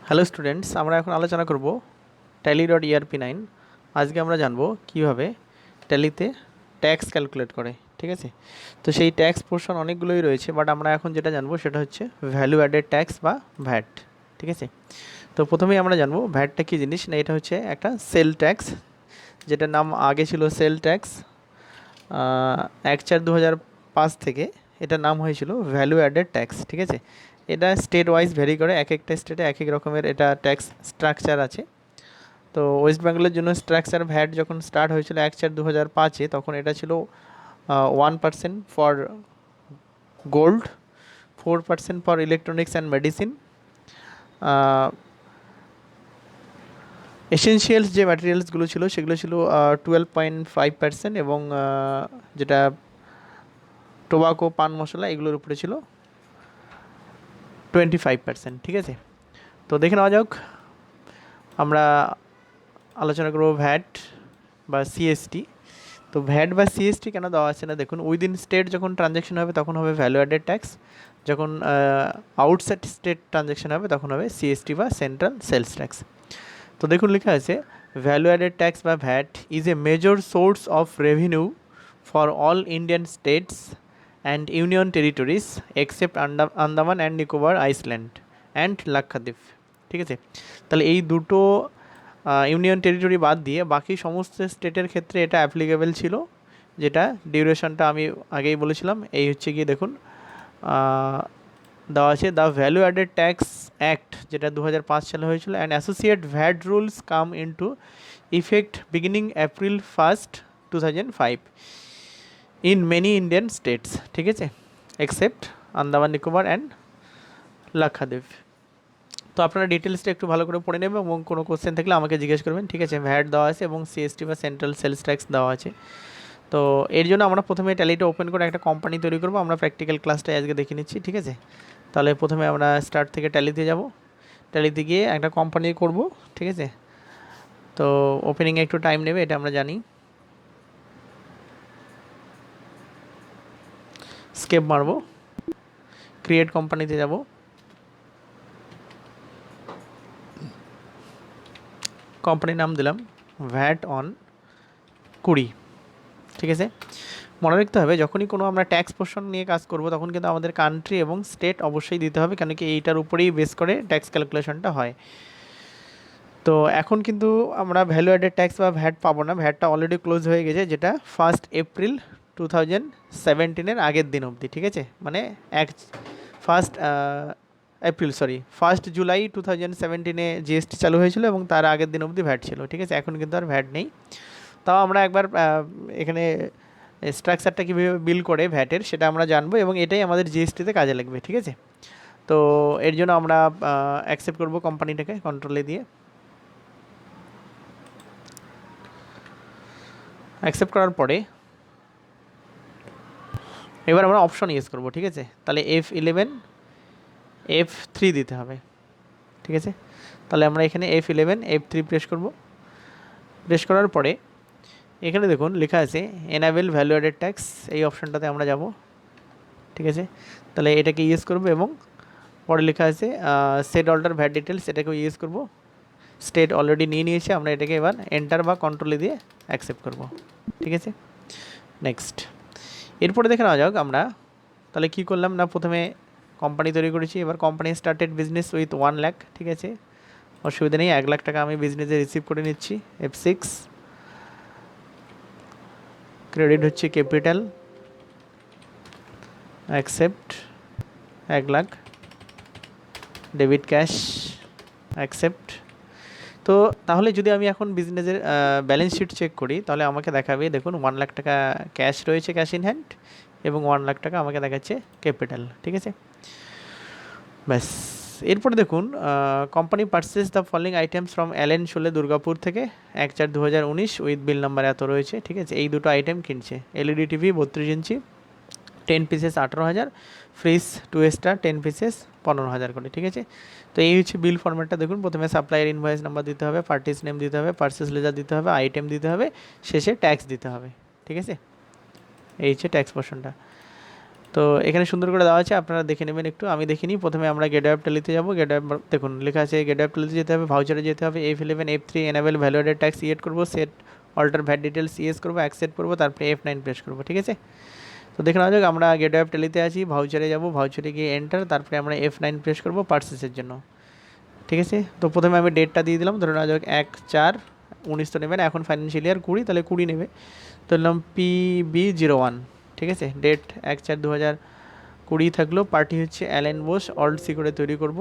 Hello students, আমরা এখন আলোচনা করব tally.erp9। আজকে আমরা জানবো কিভাবে ট্যালিতে ট্যাক্স ক্যালকুলেট করে। ঠিক আছে, তো সেই ট্যাক্স পোর্শন অনেকগুলোই রয়েছে, বাট আমরা এখন যেটা জানবো সেটা হচ্ছে ভ্যালু অ্যাডেড ট্যাক্স বা ভ্যাট। ঠিক আছে, তো প্রথমেই আমরা জানবো ভ্যাটটা কী জিনিস। না, এটা হচ্ছে একটা সেল ট্যাক্স, যেটার নাম আগে ছিল সেল ট্যাক্স। 1/4/2005 থেকে এটার নাম হয়েছিল ভ্যালু অ্যাডেড ট্যাক্স। ঠিক আছে, এটা স্টেট ওয়াইজ ভ্যারি করে, এক একটা স্টেটে এক এক রকমের এটা ট্যাক্স স্ট্রাকচার আছে। তো ওয়েস্ট বেঙ্গলের জন্য স্ট্রাকচার ভ্যাট যখন স্টার্ট হয়েছিল 1/4/2005-এ, তখন এটা ছিল 1% for gold, 4% for electronics and medicine, essentials যে ম্যাটেরিয়ালসগুলো ছিল সেগুলো ছিল 12.5%, এবং যেটা টোবাকো, পান মশলা, এগুলোর উপরে ছিল 25%। ঠিক আছে, তো দেখে নেওয়া যাক। আমরা আলোচনা করব ভ্যাট বা সিএসটি। তো ভ্যাট বা সিএসটি কেন দেওয়া আছে না, দেখুন উইদিন স্টেট যখন ট্রানজ্যাকশন হবে তখন হবে ভ্যালু অ্যাডেড ট্যাক্স, যখন আউটসাইড স্টেট ট্রানজ্যাকশন হবে তখন হবে সিএসটি বা সেন্ট্রাল সেলস ট্যাক্স। তো দেখুন লেখা আছে ভ্যালু অ্যাডেড ট্যাক্স বা VAT is a major source of revenue for all Indian states and union territories except Andaman and Nicobar Iceland and Lakshadweep. ঠিক আছে, তাহলে এই দুটো ইউনিয়ন টেরিটরি বাদ দিয়ে বাকি সমস্ত স্টেটের ক্ষেত্রে এটা অ্যাপ্লিকেবল ছিল, যেটা ডিউরেশনটা আমি আগেই বলেছিলাম। এই হচ্ছে গিয়ে দেখুন দেওয়া আছে the value added tax act, যেটা 2005 সালে হয়েছিল, and associate VAT rules come into effect beginning April 1, 2005 in many Indian states. ঠিক আছে, এক্সেপ্ট আন্দামান নিকোবর অ্যান্ড লাক্ষাদ্বীপ। তো আপনারা ডিটেলসটা একটু ভালো করে পড়ে নেবেন এবং কোনো কোশ্চেন থাকলে আমাকে জিজ্ঞেস করবেন। ঠিক আছে, ভ্যাট দেওয়া আছে এবং সিএসটি বা সেন্ট্রাল সেলস ট্যাক্স দেওয়া আছে। তো এর জন্য আমরা প্রথমে ট্যালিটা ওপেন করে একটা কোম্পানি তৈরি করব। আমরা প্র্যাকটিক্যাল ক্লাসটা আজকে দেখে নিচ্ছি। ঠিক আছে, তাহলে প্রথমে আমরা স্টার্ট থেকে ট্যালিতে যাব, ট্যালিতে গিয়ে একটা কোম্পানি করব। ঠিক আছে, তো ওপেনিংয়ে একটু টাইম নেবে, এটা আমরা জানি। স্কেপ মারবো, ক্রিয়েট কোম্পানিতে যাব, কোম্পানির নাম দিলাম ভ্যাট অন 20। ঠিক আছে, মনে রাখতে হবে যখনই কোনো আমরা ট্যাক্স পোর্শন নিয়ে কাজ করব তখন কিন্তু আমাদের কান্ট্রি এবং স্টেট অবশ্যই দিতে হবে, কেন কি এইটার উপরেই বেস করে ট্যাক্স ক্যালকুলেশনটা হয়। তো এখন কিন্তু আমরা ভ্যালু অ্যাডেড ট্যাক্স বা ভ্যাট পাবো না, ভ্যাটটা অলরেডি ক্লোজ হয়ে গেছে, যেটা 1 এপ্রিল 2017-এর আগের দিন অবধি। ঠিক আছে, মানে 1 জুলাই 2017-এ জিএসটি চালু হয়েছিল এবং তার আগের দিন অবধি ভ্যাট ছিল। ঠিক আছে, এখন কিন্তু আর ভ্যাট নেই। তাও আমরা একবার এখানে স্ট্রাকচারটা কীভাবে বিল করে ভ্যাটের সেটা আমরা জানবো, এবং এটাই আমাদের জিএসটিতে কাজে লাগবে। ঠিক আছে, তো এর জন্য আমরা অ্যাকসেপ্ট করব কোম্পানিটাকে কন্ট্রোলে দিয়ে। অ্যাকসেপ্ট করার পরে এবার আমরা অপশন ইউজ করব। ঠিক আছে, তাহলে F11 F3 দিতে হবে। ঠিক আছে, তাহলে আমরা এখানে F11 F3 প্রেস করব। প্রেস করার পরে এখানে দেখুন লেখা আছে এনাবেল ভ্যালু অ্যাডেড ট্যাক্স, এই অপশানটাতে আমরা যাব। ঠিক আছে, তাহলে এটাকে ইউজ করব এবং পরে লেখা আছে সেট অল্টার ভ্যাট ডিটেলস, এটাকেও ইউজ করব। স্টেট অলরেডি নিয়ে নিয়েছে, আমরা এটাকে এবার এন্টার বা কন্ট্রোলে দিয়ে অ্যাকসেপ্ট করব। ঠিক আছে, নেক্সট। এরপরে দেখে নেওয়া যাক আমরা তাহলে কী করলাম। না, প্রথমে কোম্পানি তৈরি করেছি, এবার company started business with 1 lakh. ঠিক আছে, অসুবিধা নেই, 1 লাখ টাকা আমি বিজনেসে রিসিভ করে নিচ্ছি। F6 ক্রেডিট হচ্ছে capital, accept 1 lakh, debit cash, accept. তো তাহলে যদি আমি এখন বিজনেসের ব্যালেন্স শিট চেক করি তাহলে আমাকে দেখাবে, দেখুন 1 লাখ টাকা ক্যাশ রয়েছে, ক্যাশ ইন হ্যান্ড, এবং 1 লাখ টাকা আমাকে দেখাচ্ছে ক্যাপিটাল। ঠিক আছে, ব্যাস। এরপরে দেখুন company purchase the following items from Allen Solly Durgapur থেকে 1/4/2019 উইথ বিল নাম্বার এত রয়েছে। ঠিক আছে, এই দুটো আইটেম কিনছে। এলইডি টিভি 32 ইঞ্চি 10 পিসেস 18,000, ফ্রিজ 2 স্টার 10 পিসেস 15,000 করে। ঠিক আছে, তো এই হচ্ছে বিল ফরম্যাটটা। দেখুন প্রথমে সাপ্লায়ার ইনভয়েস নাম্বার দিতে হবে, পার্টিস নেম দিতে হবে, পার্সেস লেজার দিতে হবে, আইটেম দিতে হবে, শেষে ট্যাক্স দিতে হবে। ঠিক আছে, এই হচ্ছে ট্যাক্স পোর্শনটা। তো এখানে সুন্দর করে দেওয়া আছে, আপনারা দেখে নেবেন একটু, আমি দেখিনি। প্রথমে আমরা গেটওয়ে অফ টেলিতে যাবো। গেটওয়ে দেখুন লেখা আছে গেটওয়ে অফ টেলিতে যেতে হবে, ভাউচারে যেতে হবে, F11 F3 enable value added tax yes করবো, set alter VAT details yes করবো, অ্যাকসেপ্ট করবো, তারপরে F9 প্রেস করবো, ঠিক আছে। তো দেখে নেওয়া যাক, আমরা গেটওয়ে অফ টেলিতে আছি, ভাউচারে যাবো, ভাউচারে গিয়ে এন্টার, তারপরে আমরা F9 প্রেস করবো পার্সেসের জন্য, ঠিক আছে। তো প্রথমে আমি ডেটটা দিয়ে দিলাম, ধরে নেওয়া যাক 1/4/19 তো নেবে না, এখন ফাইন্যান্সিয়াল ইয়ার 20, তাহলে 20 নেবে। তো নিলাম PB01, ঠিক আছে। ডেট 1/4/2020 থাকলো। পার্টি হচ্ছে অ্যালেন বোস, অল্ট সি করে তৈরি করব।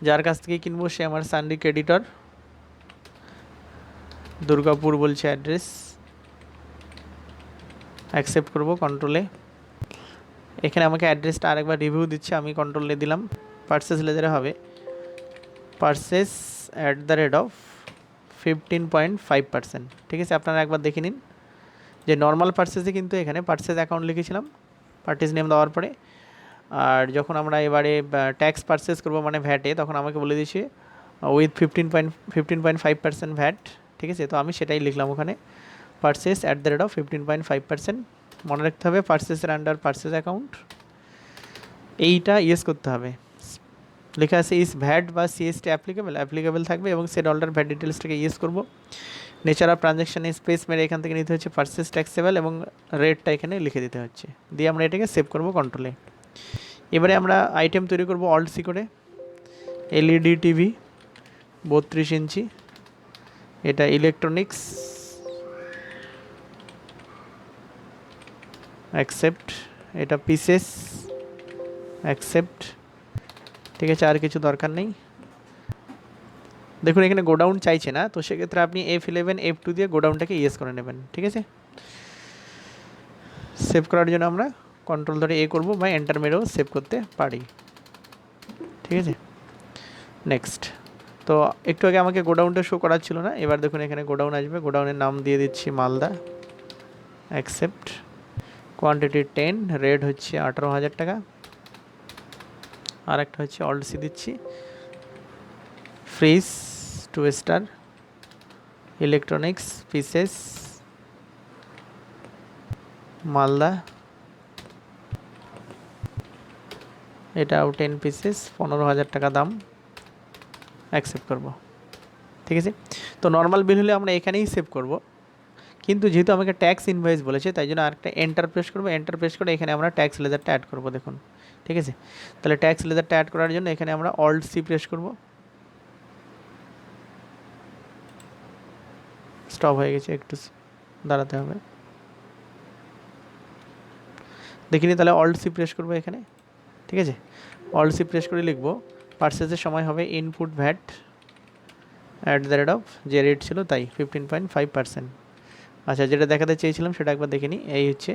যার কাছ থেকে কিনবো সে আমার সানডি ক্রেডিটর, দুর্গাপুর বলছে অ্যাড্রেস, অ্যাকসেপ্ট করব কন্ট্রোলে। এখানে আমাকে অ্যাড্রেসটা আরেকবার রিভিউ দিচ্ছে, আমি কন্ট্রোলে দিলাম। পার্সেস লেজারে হবে পার্সেস @15.5%, ঠিক আছে। আপনারা একবার দেখে নিন যে নর্মাল পার্সেসে কিন্তু এখানে পার্সেস অ্যাকাউন্ট লিখেছিলাম পার্টিস নেম দেওয়ার পরে, আর যখন আমরা এবারে ট্যাক্স পার্সেস করবো মানে ভ্যাটে, তখন আমাকে বলে দিয়েছে উইথ 15.5% ভ্যাট, ঠিক আছে। তো আমি সেটাই লিখলাম ওখানে, পার্সেস @15.5%। মনে রাখতে হবে পার্সেসের আন্ডার পার্সেস অ্যাকাউন্ট, এইটা ইয়েস করতে হবে। লেখা আছে ইস ভ্যাট বা সিএসটি অ্যাপ্লিকেবল থাকবে, এবং সেট অল্টার ভ্যাট ডিটেলসটাকে ইয়েস করবো। নেচার অফ ট্রানজ্যাকশানে স্পেস মেরে এখান থেকে নিতে হচ্ছে পার্সেস ট্যাক্সেবল, এবং রেটটা এখানে লিখে দিতে হচ্ছে, দিয়ে আমরা এটাকে সেভ করবো কন্ট্রোলে। এবারে আমরা আইটেম তৈরি করব অল্ট সি করে, এলইডি টিভি 32 ইঞ্চি, এটা ইলেকট্রনিক্স, অ্যাকসেপ্ট। এটা পিসেস, অ্যাকসেপ্ট, ঠিক আছে। আর কিছু দরকার নেই। দেখুন এখানে গোডাউন চাইছে না, তো সেক্ষেত্রে আপনি F11 F2 দিয়ে গোডাউনটাকে ইয়েস করে নেবেন, ঠিক আছে। সেভ করার জন্য আমরা কন্ট্রোল ধরে করবো বা এন্টার মেরেও সেভ করতে পারি, ঠিক আছে। নেক্সট। তো একটু আগে আমাকে গোডাউনটা শো করাচ্ছিল না, এবার দেখুন এখানে গোডাউন আসবে, গোডাউনের নাম দিয়ে দিচ্ছি মালদা, অ্যাকসেপ্ট। কোয়ান্টিটি 10, রেড হচ্ছে 18,000 টাকা, আর একটা হচ্ছে অল্ট সি দিচ্ছি, fridge 2 star, electronics pieces Malda, এটাও 10 পিসেস 15,000 টাকা দাম, অ্যাকসেপ্ট করব, ঠিক আছে। তো নর্মাল বিল হলে আমরা এখানেই সেভ করব, কিন্তু যেহেতু আমাকে ট্যাক্স ইনভয়েস বলেছে তাই জন্য আরেকটা এন্টার প্রেস করবো। এন্টার প্রেস করে এখানে আমরা ট্যাক্স লেজারটা অ্যাড করবো, দেখুন, ঠিক আছে। তাহলে ট্যাক্স লেজারটা অ্যাড করার জন্য এখানে আমরা অল্ট সি প্রেস করব। স্টপ হয়ে গেছে, একটু দাঁড়াতে হবে, দেখিনি। তাহলে অল্ট সি প্রেস করবো এখানে, ঠিক আছে। অল্ট সি প্রেস করে লিখবো পার্সেসের সময় হবে ইনপুট ভ্যাট @ যে রেট ছিল তাই 15.5%। আচ্ছা, যেটা দেখাতে চেয়েছিলাম সেটা একবার দেখে নিই। এই হচ্ছে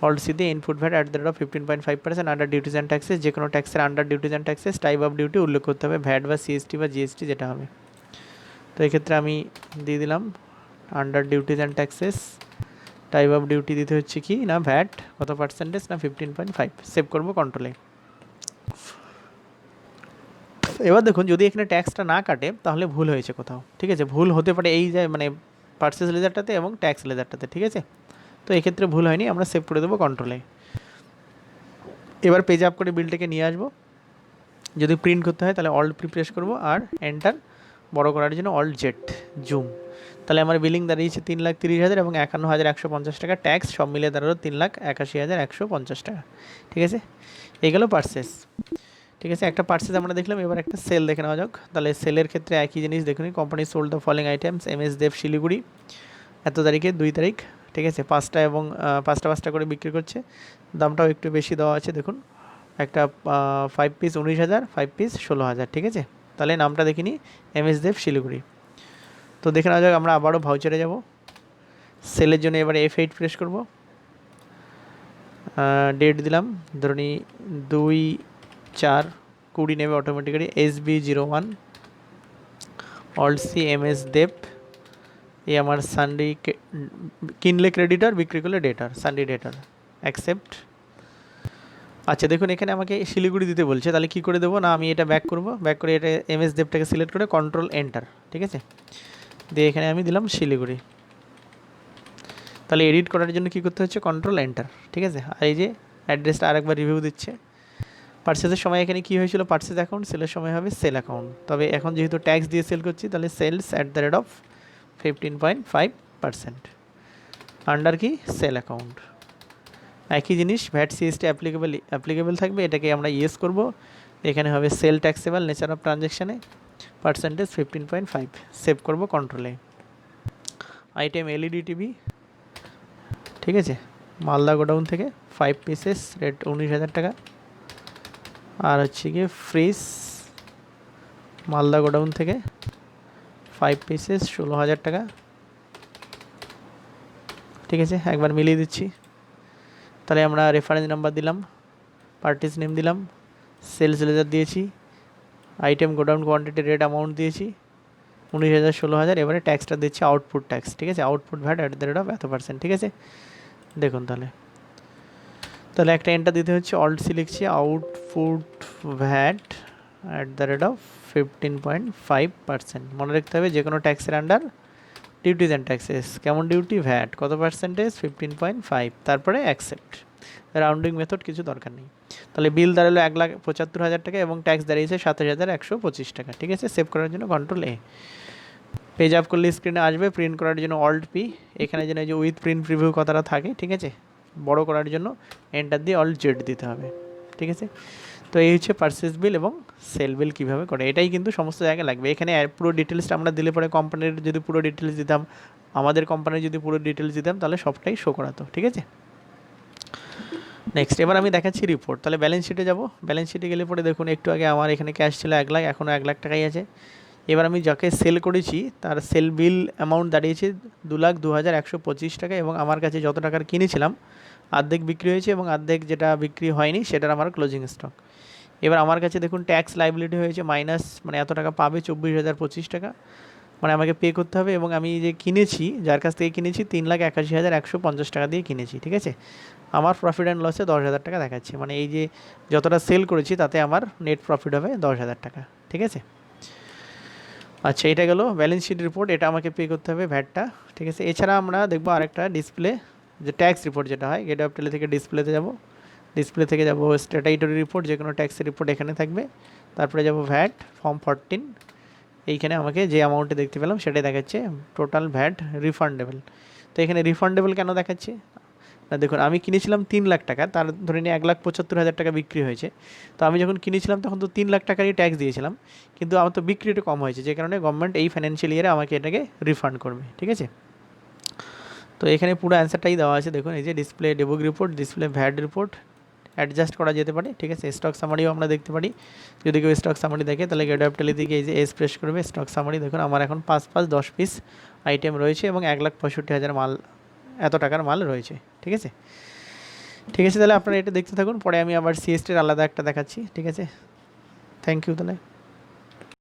অল্ট সি দিয়ে input VAT @15.5% under duties and taxes, যে কোনো ট্যাক্সের under duties and taxes type of duty উল্লেখ করতে হবে, ভ্যাট বা সিএসটি বা জিএসটি যেটা হবে। তো এক্ষেত্রে আমি দিয়ে দিলাম under duties and taxes, type of duty দিতে হচ্ছে কি না ভ্যাট, কত পার্সেন্টেজ না 15.5, সেভ করবো কন্ট্রোলে। এবার দেখুন যদি এখানে ট্যাক্সটা না কাটে তাহলে ভুল হয়েছে কোথাও, ঠিক আছে। ভুল হতে পারে এই যে মানে পার্সেস লেজারটাতে এবং ট্যাক্স লেজারটাতে, ঠিক আছে। তো এক্ষেত্রে ভুল হয়নি, আমরা সেভ করে দেবো কন্ট্রোলে। এবার পেজ আপ করে বিলটাকে নিয়ে আসবো। যদি প্রিন্ট করতে হয় তাহলে অল্ট প্রেস করবো, আর এন্টার, বড় করার জন্য অল্ট জেড জুম। তাহলে আমার বিলিং দাঁড়িয়েছে 3,30,000 এবং 51,150 টাকা, ট্যাক্স সব মিলে দাঁড়ালো 3,81,150 টাকা, ঠিক আছে। এই গেল পার্সেস, ঠিক আছে। একটা পার্সেস আমরা দেখলাম, এবার একটা সেল দেখে নেওয়া যাক। তাহলে সেলের ক্ষেত্রে একই জিনিস দেখুন, company sold the following items, MS দেব শিলিগুড়ি, এত তারিখে 2 তারিখ, ঠিক আছে। 5টা এবং 5টা করে বিক্রি করছে, দামটাও একটু বেশি দেওয়া আছে দেখুন। একটা 5 পিস 19,000, 5 পিস 16,000, ঠিক আছে। তাহলে নামটা দেখিনি, MS দেব শিলিগুড়ি। তো দেখে নেওয়া যাক, আমরা আবারও ভাউচারে যাব। সেলের জন্য এবারে F8 প্রেস করব, ডেট দিলাম ধরুন 2/4/20 নেবে automatically, SB01, alt C MS দেব, এই আমার সানডে কিনলে ক্রেডিটার, বিক্রি করলে ডেটার, সানডে ডেটার, অ্যাকসেপ্ট। আচ্ছা দেখুন এখানে আমাকে শিলিগুড়ি দিতে বলছে, তাহলে কী করে দেবো না, আমি এটা ব্যাক করব, ব্যাক করে এটা MS দেবটাকে সিলেক্ট করে কন্ট্রোল এন্টার, ঠিক আছে। দিয়ে এখানে আমি দিলাম শিলিগুড়ি, তাহলে এডিট করার জন্য কী করতে হচ্ছে, কন্ট্রোল এন্টার, ঠিক আছে। আর এই যে অ্যাড্রেসটা আরেকবার রিভিউ দিচ্ছে। পার্চেসের সময় এখানে কী হয়েছিল, পার্চেস অ্যাকাউন্ট, সেলের সময় হবে সেল অ্যাকাউন্ট। তবে এখন যেহেতু ট্যাক্স দিয়ে সেল করছি, তাহলে সেলস @15.5% আন্ডার কি, সেল অ্যাকাউন্ট। একই জিনিস ভ্যাট সিএসটি অ্যাপ্লিকেবল থাকবে, এটাকে আমরা ইয়েস করব। এখানে হবে সেল ট্যাক্সেবল নেচার অফ ট্রানজ্যাকশানে পার্সেন্টেজ 15.5, সেভ করব কন্ট্রোলে। আইটেম এলইডি টিভি, ঠিক আছে, মালদা গোডাউন থেকে 5 পিসেস, রেট 19,000 টাকা। আর হচ্ছে গিয়ে ফ্রিজ, মালদা গোডাউন থেকে 5 পিসেস, 16,000 টাকা, ঠিক আছে। একবার মিলিয়ে দিচ্ছি। তাহলে আমরা রেফারেন্স নাম্বার দিলাম, পার্টিস নেম দিলাম, সেলস লেজার দিয়েছি, item godown quantity, rate amount দিয়েছি 19,000 16,000। এবারে ট্যাক্সটা দিচ্ছি আউটপুট ট্যাক্স, ঠিক আছে, আউটপুট ভ্যাট @এত%, ঠিক আছে। দেখুন তাহলে একটা এন্টার দিতে হচ্ছে, অল্ট সি লিখছি, আউটপুট ভ্যাট @15.5%। মনে রাখতে হবে যে কোনো ট্যাক্সের আন্ডার ডিউটিজ অ্যান্ড ট্যাক্সেস, কেমন ডিউটি, ভ্যাট কত পার্সেন্টেজ, 15.5, তারপরে অ্যাকসেপ্ট। রাউন্ডিং মেথড কিছু দরকার নেই। তাহলে বিল দাঁড়ালো 1,75,000 টাকা এবং ট্যাক্স দাঁড়িয়েছে 27,125 টাকা, ঠিক আছে। সেভ করার জন্য কন্ট্রোল এ। পেজ আপ করলে স্ক্রিনে আসবে, প্রিন্ট করার জন্য অল্ট পি। এখানে যেন যে উইথ প্রিন্ট প্রিভিউ কথাটা থাকে, ঠিক আছে, বড় করার জন্য এন্টার দিয়ে অল্ট জেড দিতে হবে, ঠিক আছে। তো এই হচ্ছে পারচেস বিল এবং সেল বিল কীভাবে করে, এটাই কিন্তু সমস্ত জায়গায় লাগবে। এখানে পুরো ডিটেলসটা আমরা দিলে পরে কোম্পানির যদি পুরো ডিটেলস দিতাম, আমাদের কোম্পানির যদি পুরো ডিটেলস দিতাম, তাহলে সবটাই শো করাতো, ঠিক আছে। নেক্সট এবার আমি দেখাচ্ছি রিপোর্ট। তাহলে ব্যালেন্স শিটে যাব, ব্যালেন্স শিটে গেলে পরে দেখুন একটু আগে আমার এখানে ক্যাশ ছিল 1 লাখ, এখনও 1 লাখ টাকাই আছে। এবার আমি যাকে সেল করেছি তার সেল বিল অ্যামাউন্ট দাঁড়িয়েছে 2,02,125 টাকা এবং আমার কাছে যত টাকার কিনেছিলাম অর্ধেক বিক্রি হয়েছে এবং অর্ধেক যেটা বিক্রি হয়নি সেটার আমার ক্লোজিং স্টক। এবার আমার কাছে দেখুন ট্যাক্স লাইবিলিটি হয়েছে মাইনাস, মানে এত টাকা পাবে 24,025 টাকা, মানে আমাকে পে করতে হবে। এবং আমি যে কিনেছি, যার কাছ থেকে কিনেছি 3,81,150 টাকা দিয়ে কিনেছি, ঠিক আছে। আমার প্রফিট অ্যান্ড লসে 10,000 টাকা দেখাচ্ছে, মানে এই যে যতটা সেল করেছি তাতে আমার নেট প্রফিট হবে 10,000 টাকা, ঠিক আছে। আচ্ছা, এটা গেল ব্যালেন্স শিট রিপোর্ট, এটা আমাকে পে করতে হবে ভ্যাটটা, ঠিক আছে। এছাড়া আমরা দেখবো আরেকটা ডিসপ্লে, যে ট্যাক্স রিপোর্ট যেটা হয়, গেট অফ টেলে থেকে ডিসপ্লেতে যাব, ডিসপ্লে থেকে যাব স্ট্যাটাইটরি রিপোর্ট, যে কোনো ট্যাক্সের রিপোর্ট এখানে থাকবে। তারপরে যাব ভ্যাট ফর্ম 14, এইখানে আমাকে যে অ্যামাউন্টে দেখতে পেলাম সেটাই দেখাচ্ছে টোটাল ভ্যাট রিফান্ডেবল। তো এখানে রিফান্ডেবল কেন দেখাচ্ছে না, দেখুন আমি কিনেছিলাম 3 লাখ টাকা, তার ধরে নিয়ে 1,75,000 টাকা বিক্রি হয়েছে। তো আমি যখন কিনেছিলাম তখন তো 3 লাখ টাকারই ট্যাক্স দিয়েছিলাম, কিন্তু আমার তো বিক্রি একটু কম হয়েছে, যে কারণে গভর্নমেন্ট এই ফাইন্যান্সিয়াল ইয়ারে আমাকে এটাকে রিফান্ড করবে, ঠিক আছে। তো এখানে পুরো অ্যান্সারটাই দেওয়া আছে, দেখুন এই যে display daybook report, display VAT report, adjust করা যেতে পারে, ঠিক আছে। স্টক সামারিও আমরা দেখতে পারি, যদি কেউ স্টক সামারি দেখে তাহলে গেট অফ টেলি দিকে এই যে এস প্রেস করবে, স্টক সামারি দেখুন আমার এখন 5 পিস আইটেম রয়েছে এবং 1,65,000 মাল, এত টাকার মাল রয়েছে, ঠিক আছে। ঠিক আছে, তাহলে আপনারা এটা দেখতে থাকুন, পরে আমি আবার সিএসটির আলাদা একটা দেখাচ্ছি, ঠিক আছে। থ্যাংক ইউ তাহলে।